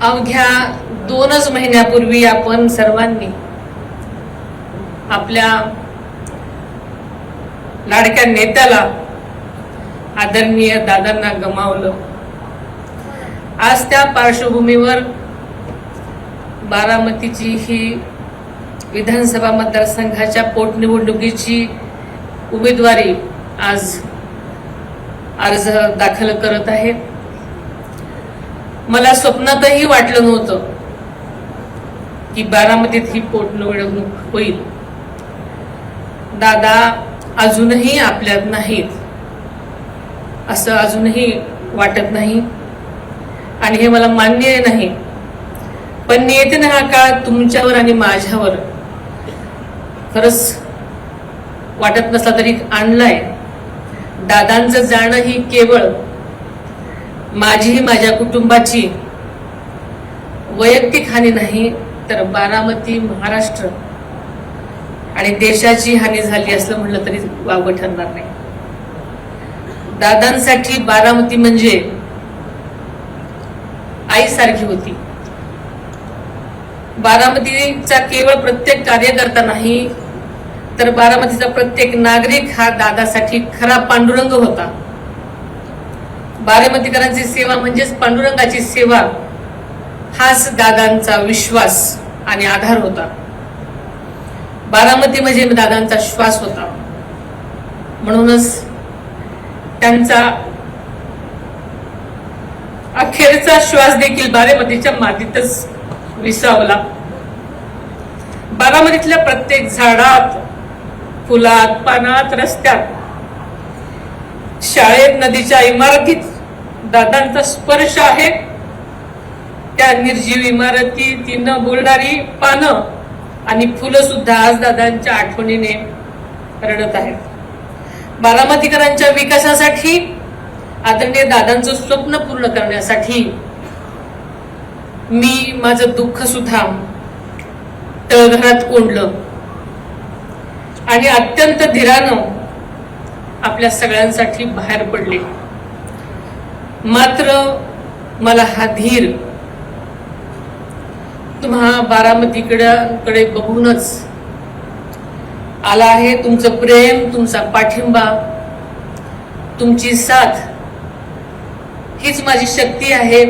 अवघ्या 2 महिन्यापूर्वी आपण सर्वांनी आपल्या लाडक्या नेत्याला आदरणीय दादांना गमावलं। आज त्या पार्श्वभूमीवर बारामतीची ही विधानसभा मतदारसंघाच्या पोटनिवडणुकीची उमेदवारी आज अर्ज दाखल करत आहे। मला स्वप्नातही वाटलं नव्हतं की बारामतीत ही पोटनिवडणूक होईल। दादा अजूनही आपल्यात नाहीत असं अजूनही वाटत नाही आणि हे मला मान्य नाही, पण नियतीने हा काळ तुमच्यावर आणि माझ्यावर खरंच वाटत नसला तरी आणलाय। दादांचं जाणं ही केवळ माझी माझ्या कुटुंबाची वैयक्तिक हानी नाही, तर बारामती, महाराष्ट्र आणि देशाची हानी झाली असं म्हणलं तरी वावगं ठरणार नाही। दादांसाठी बारामती म्हणजे आईसारखी होती। बारामतीचा केवळ प्रत्येक कार्यकर्ता नाही, तर बारामतीचा प्रत्येक नागरिक हा दादासाठी खरा पांडुरंग होता। बारामतीकरांची सेवा म्हणजेच पांडुरंगाची सेवा, हाच दादांचा विश्वास आणि आधार होता। बारामती म्हणजे दादांचा श्वास होता, म्हणूनच त्यांचा अखेरचा श्वास देखील बारामतीच्या मातीतच विसावला। बारामतीतल्या प्रत्येक झाडात, फुलात, पानात, रस्त्यात, शाळेत, नदीच्या इमारतीत दादांचा स्पर्श आहे। त्या निर्जीव इमारती, ती न बोलणारी पानं आणि फुलं सुद्धा आज दादांच्या आठवणीने रडत आहेत। बारामतीकरांच्या विकासासाठी, आदरणीय दादांचं स्वप्न पूर्ण करण्यासाठी मी माझं दुःख सुद्धा तळघरात कोंडलं आणि अत्यंत धीरानं आपल्या सगळ्यांसाठी बाहेर पडले। मात्र मला हा धीर तुम्हा बारामतीकडे बघूनच आला आहे। तुमचं प्रेम, तुमचा पाठिंबा, तुमची साथ हीच माझी शक्ती आहे।